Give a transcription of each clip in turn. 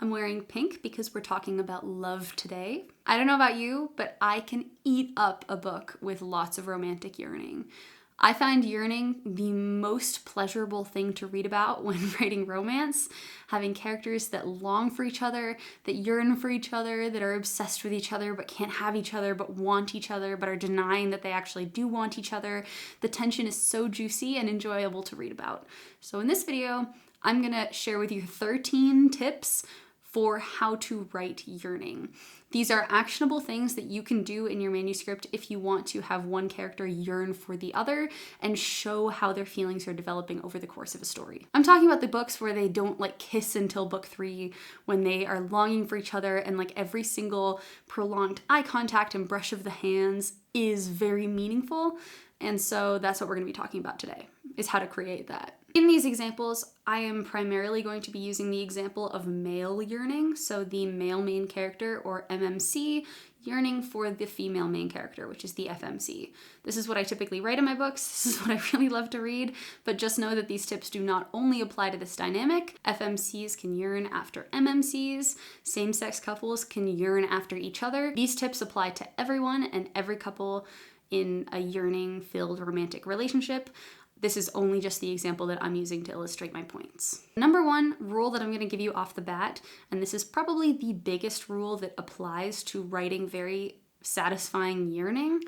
I'm wearing pink because we're talking about love today. I don't know about you, but I can eat up a book with lots of romantic yearning. I find yearning the most pleasurable thing to read about when writing romance, having characters that long for each other, that yearn for each other, that are obsessed with each other but can't have each other but want each other but are denying that they actually do want each other. The tension is so juicy and enjoyable to read about. So in this video, I'm gonna share with you 13 tips for how to write yearning. These are actionable things that you can do in your manuscript if you want to have one character yearn for the other and show how their feelings are developing over the course of a story. I'm talking about the books where they don't like kiss until book 3, when they are longing for each other and like every single prolonged eye contact and brush of the hands is very meaningful. And so that's what we're gonna be talking about today, is how to create that. In these examples, I am primarily going to be using the example of male yearning, so the male main character, or MMC, yearning for the female main character, which is the FMC. This is what I typically write in my books, this is what I really love to read, but just know that these tips do not only apply to this dynamic. FMCs can yearn after MMCs, same-sex couples can yearn after each other. These tips apply to everyone and every couple in a yearning-filled romantic relationship. This is only just the example that I'm using to illustrate my points. Number one rule that I'm going to give you off the bat, and this is probably the biggest rule that applies to writing very satisfying yearning,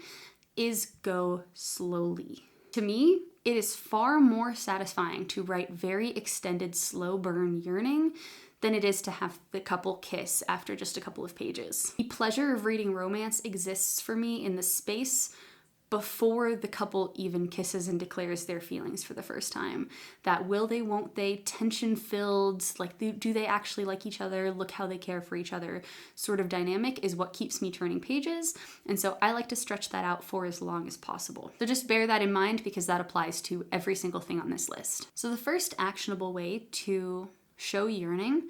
is go slowly. To me, it is far more satisfying to write very extended, slow burn yearning than it is to have the couple kiss after just a couple of pages. The pleasure of reading romance exists for me in the space before the couple even kisses and declares their feelings for the first time. That will they, won't they, tension-filled, like do they actually like each other, look how they care for each other sort of dynamic is what keeps me turning pages, and so I like to stretch that out for as long as possible. So just bear that in mind because that applies to every single thing on this list. So the first actionable way to show yearning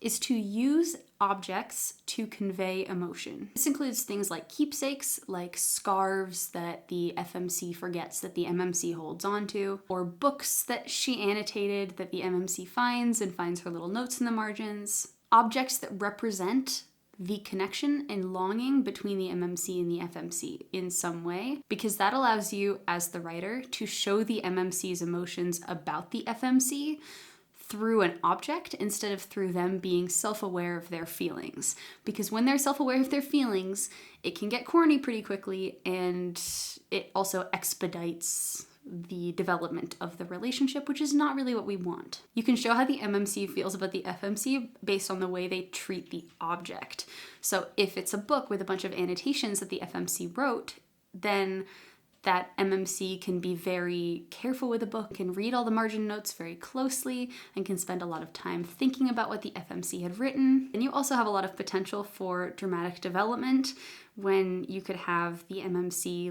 is to use objects to convey emotion. This includes things like keepsakes, like scarves that the FMC forgets that the MMC holds onto, or books that she annotated that the MMC finds and finds her little notes in the margins. Objects that represent the connection and longing between the MMC and the FMC in some way, because that allows you as the writer to show the MMC's emotions about the FMC through an object instead of through them being self-aware of their feelings. Because when they're self-aware of their feelings, it can get corny pretty quickly, and it also expedites the development of the relationship, which is not really what we want. You can show how the MMC feels about the FMC based on the way they treat the object. So if it's a book with a bunch of annotations that the FMC wrote, then that MMC can be very careful with the book, can read all the margin notes very closely, and can spend a lot of time thinking about what the FMC had written. And you also have a lot of potential for dramatic development when you could have the MMC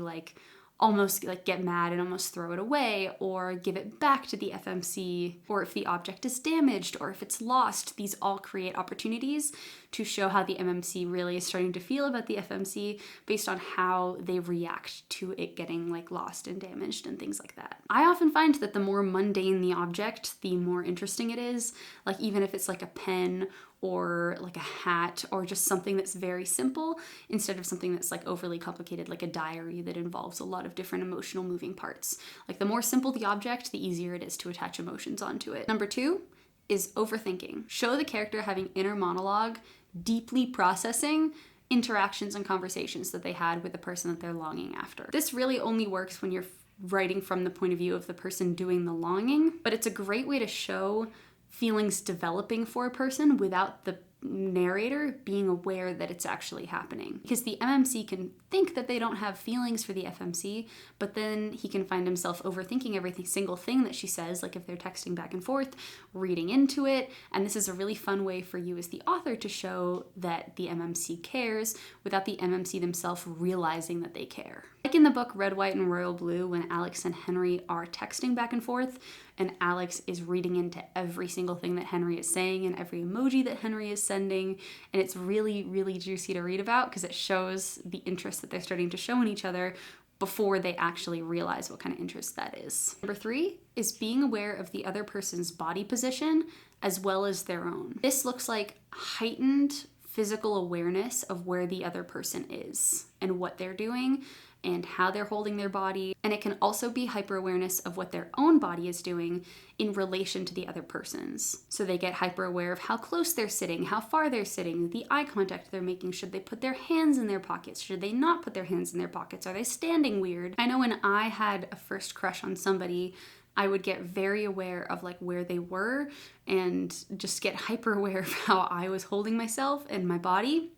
almost get mad and almost throw it away, or give it back to the FMC, or if the object is damaged, or if it's lost. These all create opportunities to show how the MMC really is starting to feel about the FMC based on how they react to it getting lost and damaged and things like that. I often find that the more mundane the object, the more interesting it is. Even if it's like a pen or like a hat or just something that's very simple instead of something that's overly complicated, like a diary that involves a lot of different emotional moving parts. The more simple the object, the easier it is to attach emotions onto it. Number 2 is overthinking. Show the character having inner monologue, deeply processing interactions and conversations that they had with the person that they're longing after. This really only works when you're writing from the point of view of the person doing the longing, but it's a great way to show feelings developing for a person without the narrator being aware that it's actually happening. Because the MMC can think that they don't have feelings for the FMC, but then he can find himself overthinking every single thing that she says, if they're texting back and forth, reading into it, and this is a really fun way for you as the author to show that the MMC cares without the MMC themselves realizing that they care. Like in the book Red, White, and Royal Blue, when Alex and Henry are texting back and forth, and Alex is reading into every single thing that Henry is saying and every emoji that Henry is sending, and it's really, really juicy to read about because it shows the interest that they're starting to show in each other before they actually realize what kind of interest that is. Number 3 is being aware of the other person's body position as well as their own. This looks like heightened physical awareness of where the other person is and what they're doing and how they're holding their body. And it can also be hyper-awareness of what their own body is doing in relation to the other person's. So they get hyper-aware of how close they're sitting, how far they're sitting, the eye contact they're making. Should they put their hands in their pockets? Should they not put their hands in their pockets? Are they standing weird? I know when I had a first crush on somebody, I would get very aware of like where they were and just get hyper aware of how I was holding myself and my body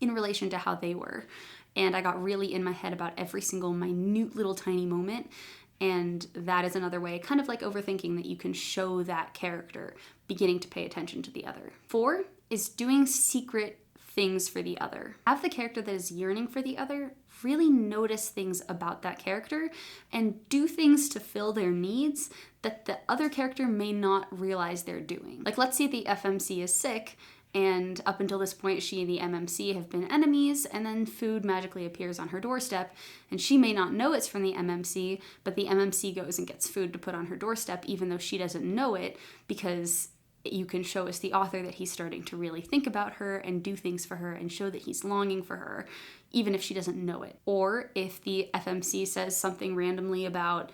in relation to how they were. And I got really in my head about every single minute little tiny moment. And that is another way, kind of like overthinking, that you can show that character beginning to pay attention to the other. 4 is doing secret things for the other. Have the character that is yearning for the other really notice things about that character and do things to fill their needs that the other character may not realize they're doing. Like, let's say the FMC is sick, and up until this point, she and the MMC have been enemies, and then food magically appears on her doorstep, and she may not know it's from the MMC, but the MMC goes and gets food to put on her doorstep, even though she doesn't know it, because you can show as the author that he's starting to really think about her and do things for her and show that he's longing for her, even if she doesn't know it. Or if the FMC says something randomly about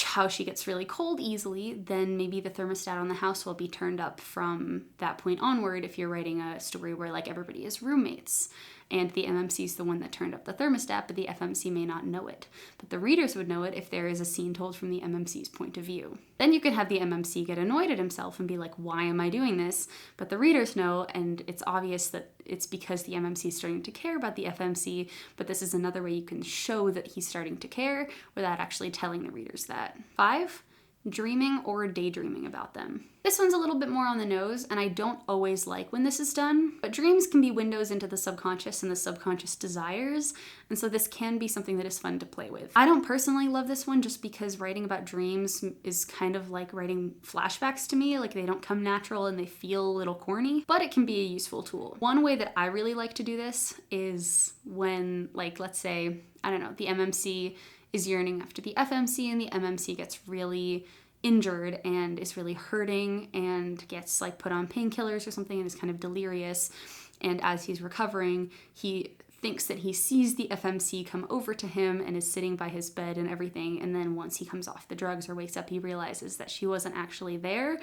how she gets really cold easily, then maybe the thermostat on the house will be turned up from that point onward if you're writing a story where like everybody is roommates and the MMC is the one that turned up the thermostat, but the FMC may not know it. But the readers would know it if there is a scene told from the MMC's point of view. Then you can have the MMC get annoyed at himself and be like, why am I doing this? But the readers know, and it's obvious that it's because the MMC is starting to care about the FMC, but this is another way you can show that he's starting to care without actually telling the readers that. 5, dreaming or daydreaming about them. This one's a little bit more on the nose, and I don't always like when this is done, but dreams can be windows into the subconscious and the subconscious desires, and so this can be something that is fun to play with. I don't personally love this one just because writing about dreams is kind of like writing flashbacks to me, like they don't come natural and they feel a little corny, but it can be a useful tool. One way that I really like to do this is when, like, let's say, I don't know, the MMC is yearning after the FMC and the MMC gets really injured and is really hurting and gets like put on painkillers or something and is kind of delirious. And as he's recovering, he thinks that he sees the FMC come over to him and is sitting by his bed and everything. And then once he comes off the drugs or wakes up, he realizes that she wasn't actually there.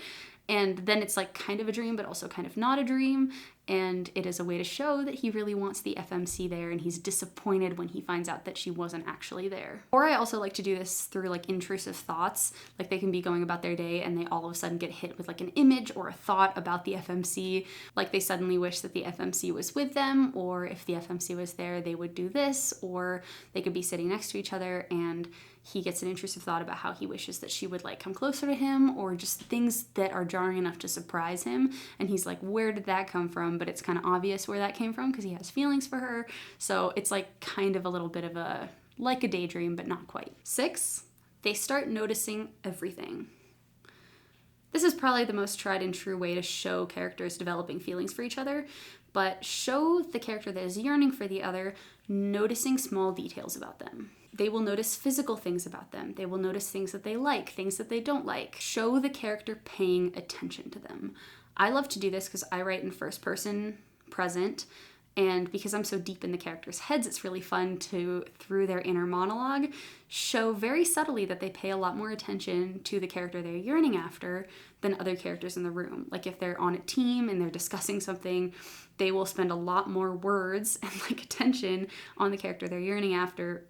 And then it's like kind of a dream, but also kind of not a dream. And it is a way to show that he really wants the FMC there and he's disappointed when he finds out that she wasn't actually there. Or I also like to do this through like intrusive thoughts. Like they can be going about their day and they all of a sudden get hit with like an image or a thought about the FMC. Like they suddenly wish that the FMC was with them, or if the FMC was there, they would do this, or they could be sitting next to each other and he gets an intrusive thought about how he wishes that she would like come closer to him, or just things that are jarring enough to surprise him. And he's like, where did that come from? But it's kind of obvious where that came from because he has feelings for her. So it's like kind of a little bit of a, like a daydream, but not quite. 6, they start noticing everything. This is probably the most tried and true way to show characters developing feelings for each other, but show the character that is yearning for the other noticing small details about them. They will notice physical things about them. They will notice things that they like, things that they don't like. Show the character paying attention to them. I love to do this because I write in first person present, and because I'm so deep in the characters' heads, it's really fun to, through their inner monologue, show very subtly that they pay a lot more attention to the character they're yearning after than other characters in the room. Like if they're on a team and they're discussing something, they will spend a lot more words and like attention on the character they're yearning after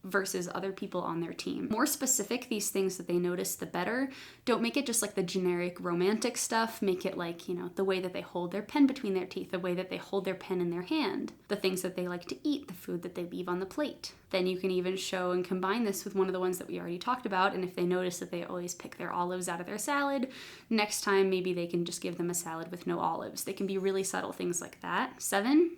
versus other people on their team. More specific these things that they notice, the better. Don't make it just like the generic romantic stuff. Make it like, you know, the way that they hold their pen between their teeth, the way that they hold their pen in their hand, the things that they like to eat, the food that they leave on the plate. Then you can even show and combine this with one of the ones that we already talked about, and if they notice that they always pick their olives out of their salad, next time maybe they can just give them a salad with no olives. They can be really subtle things like that. 7,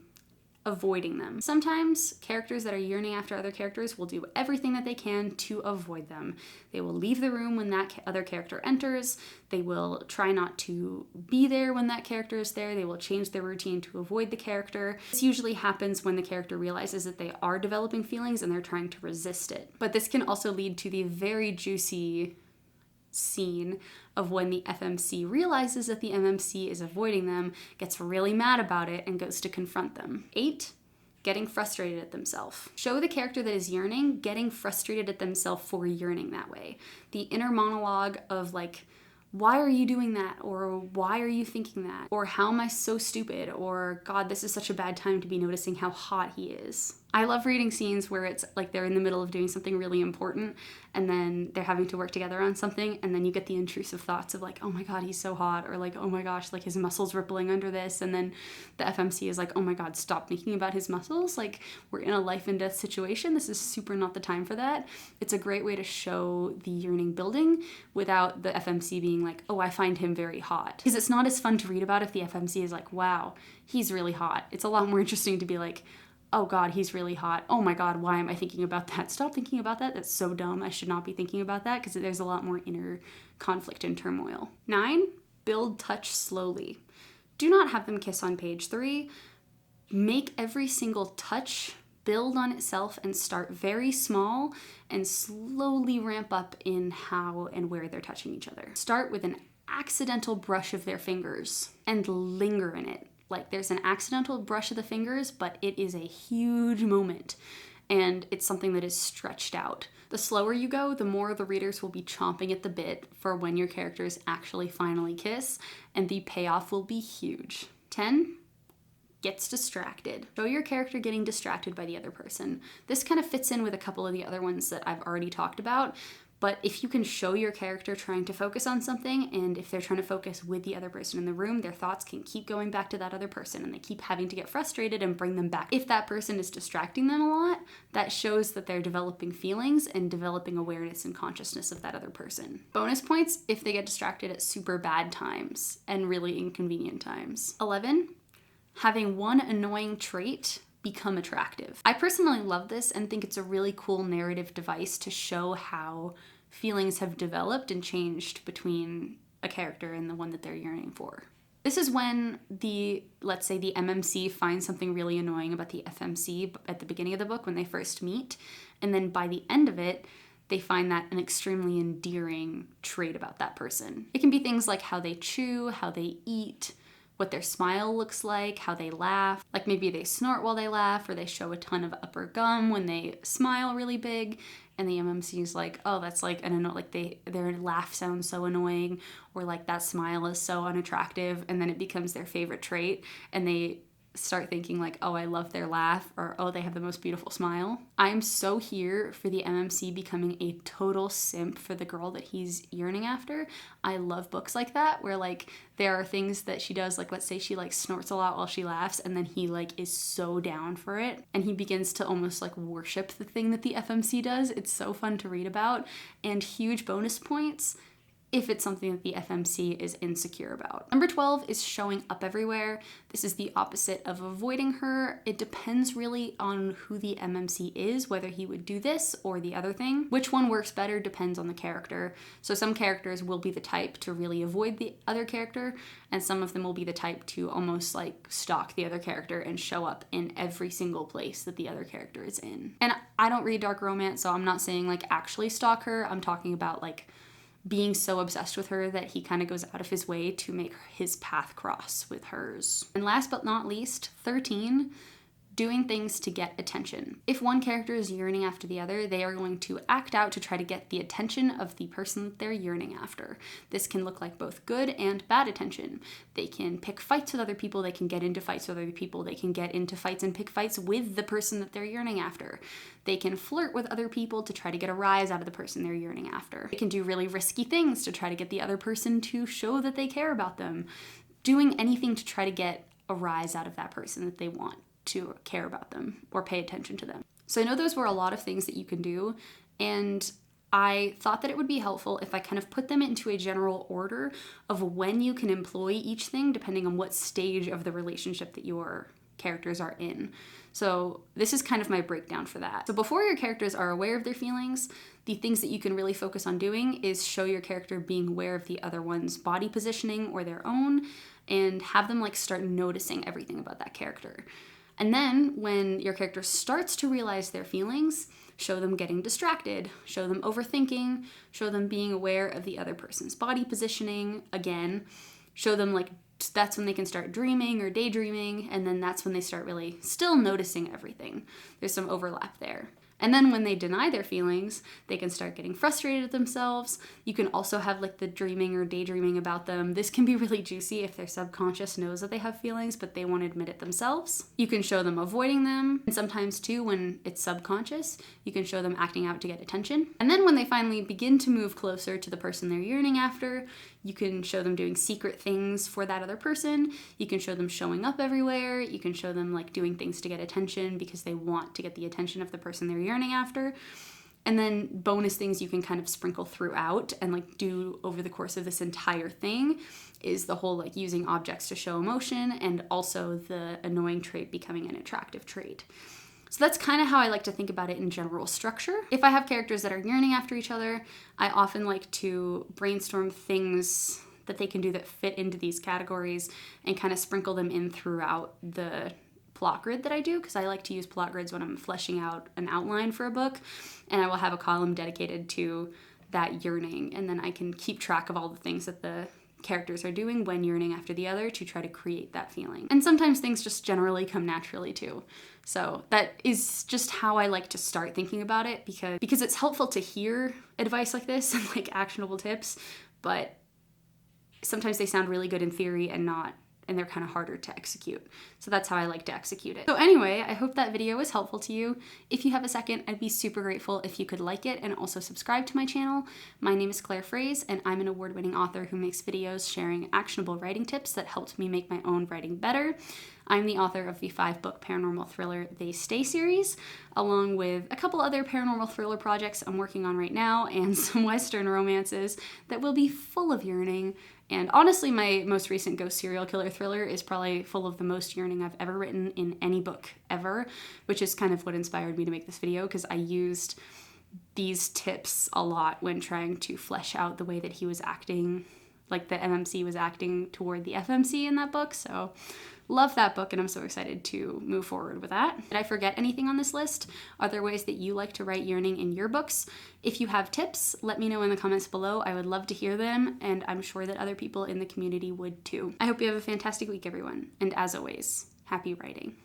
avoiding them. Sometimes characters that are yearning after other characters will do everything that they can to avoid them. They will leave the room when that other character enters. They will try not to be there when that character is there. They will change their routine to avoid the character. This usually happens when the character realizes that they are developing feelings and they're trying to resist it. But this can also lead to the very juicy scene of when the FMC realizes that the MMC is avoiding them, gets really mad about it, and goes to confront them. 8, getting frustrated at themselves. Show the character that is yearning getting frustrated at themselves for yearning that way. The inner monologue of like, why are you doing that? Or why are you thinking that? Or how am I so stupid? Or God, this is such a bad time to be noticing how hot he is. I love reading scenes where it's like they're in the middle of doing something really important and then they're having to work together on something, and then you get the intrusive thoughts of like, oh my God, he's so hot, or like, oh my gosh, like his muscles rippling under this, and then the FMC is like, oh my God, stop thinking about his muscles, like we're in a life and death situation, this is super not the time for that. It's a great way to show the yearning building without the FMC being like, oh, I find him very hot. Because it's not as fun to read about if the FMC is like, wow, he's really hot. It's a lot more interesting to be like, oh God, he's really hot. Oh my God, why am I thinking about that? Stop thinking about that. That's so dumb. I should not be thinking about that, because there's a lot more inner conflict and turmoil. 9, build touch slowly. Do not have them kiss on page 3. Make every single touch build on itself and start very small and slowly ramp up in how and where they're touching each other. Start with an accidental brush of their fingers and linger in it. Like there's an accidental brush of the fingers, but it is a huge moment and it's something that is stretched out. The slower you go, the more the readers will be chomping at the bit for when your characters actually finally kiss, and the payoff will be huge. 10, gets distracted. Show your character getting distracted by the other person. This kind of fits in with a couple of the other ones that I've already talked about. But if you can show your character trying to focus on something, and if they're trying to focus with the other person in the room, their thoughts can keep going back to that other person and they keep having to get frustrated and bring them back. If that person is distracting them a lot, that shows that they're developing feelings and developing awareness and consciousness of that other person. Bonus points if they get distracted at super bad times and really inconvenient times. 11, having one annoying trait become attractive. I personally love this and think it's a really cool narrative device to show how feelings have developed and changed between a character and the one that they're yearning for. This is when let's say the MMC finds something really annoying about the FMC at the beginning of the book when they first meet, and then by the end of it, they find that an extremely endearing trait about that person. It can be things like how they chew, how they eat, what their smile looks like, how they laugh. Like maybe they snort while they laugh, or they show a ton of upper gum when they smile really big, and the MMC is like, oh, that's like, I don't know, like their laugh sounds so annoying, or like that smile is so unattractive, and then it becomes their favorite trait, and they start thinking like, oh, I love their laugh, or oh, they have the most beautiful smile. I'm so here for the MMC becoming a total simp for the girl that he's yearning after. I love books like that where like there are things that she does, like let's say she like snorts a lot while she laughs, and then he like is so down for it and he begins to almost like worship the thing that the FMC does. It's so fun to read about, and huge bonus points if it's something that the FMC is insecure about. Number 12 is showing up everywhere. This is the opposite of avoiding her. It depends really on who the MMC is, whether he would do this or the other thing. Which one works better depends on the character. So some characters will be the type to really avoid the other character, and some of them will be the type to almost like stalk the other character and show up in every single place that the other character is in. And I don't read dark romance, so I'm not saying like actually stalk her. I'm talking about like being so obsessed with her that he kind of goes out of his way to make his path cross with hers. And last but not least, 13, doing things to get attention. If one character is yearning after the other, they are going to act out to try to get the attention of the person that they're yearning after. This can look like both good and bad attention. They can pick fights with other people, they can get into fights with other people, they can get into fights and pick fights with the person that they're yearning after. They can flirt with other people to try to get a rise out of the person they're yearning after. They can do really risky things to try to get the other person to show that they care about them. Doing anything to try to get a rise out of that person that they want to care about them or pay attention to them. So I know those were a lot of things that you can do, and I thought that it would be helpful if I kind of put them into a general order of when you can employ each thing depending on what stage of the relationship that your characters are in. So this is kind of my breakdown for that. So before your characters are aware of their feelings, the things that you can really focus on doing is show your character being aware of the other one's body positioning or their own, and have them like start noticing everything about that character. And then when your character starts to realize their feelings, show them getting distracted, show them overthinking, show them being aware of the other person's body positioning again, show them like that's when they can start dreaming or daydreaming, and then that's when they start really still noticing everything. There's some overlap there. And then when they deny their feelings, they can start getting frustrated at themselves. You can also have like the dreaming or daydreaming about them. This can be really juicy if their subconscious knows that they have feelings, but they won't admit it themselves. You can show them avoiding them. And sometimes too, when it's subconscious, you can show them acting out to get attention. And then when they finally begin to move closer to the person they're yearning after, you can show them doing secret things for that other person. You can show them showing up everywhere. You can show them like doing things to get attention because they want to get the attention of the person they're yearning after. And then bonus things you can kind of sprinkle throughout and like do over the course of this entire thing is the whole like using objects to show emotion and also the annoying trait becoming an attractive trait. So that's kind of how I like to think about it in general structure. If I have characters that are yearning after each other, I often like to brainstorm things that they can do that fit into these categories and kind of sprinkle them in throughout the plot grid that I do, because I like to use plot grids when I'm fleshing out an outline for a book, and I will have a column dedicated to that yearning, and then I can keep track of all the things that the characters are doing when yearning after the other to try to create that feeling. And sometimes things just generally come naturally too. So that is just how I like to start thinking about it, because it's helpful to hear advice like this and like actionable tips, but sometimes they sound really good in theory and they're kind of harder to execute. So that's how I like to execute it. So anyway, I hope that video was helpful to you. If you have a second, I'd be super grateful if you could like it and also subscribe to my channel. My name is Claire Fraze, and I'm an award-winning author who makes videos sharing actionable writing tips that helped me make my own writing better. I'm the author of the 5-book paranormal thriller They Stay series, along with a couple other paranormal thriller projects I'm working on right now and some Western romances that will be full of yearning. And honestly, my most recent ghost serial killer thriller is probably full of the most yearning I've ever written in any book ever, which is kind of what inspired me to make this video, because I used these tips a lot when trying to flesh out the way that he was acting, like the MMC was acting toward the FMC in that book. So love that book, and I'm so excited to move forward with that. Did I forget anything on this list? Are there ways that you like to write yearning in your books? If you have tips, let me know in the comments below. I would love to hear them, and I'm sure that other people in the community would too. I hope you have a fantastic week, everyone. And as always, happy writing.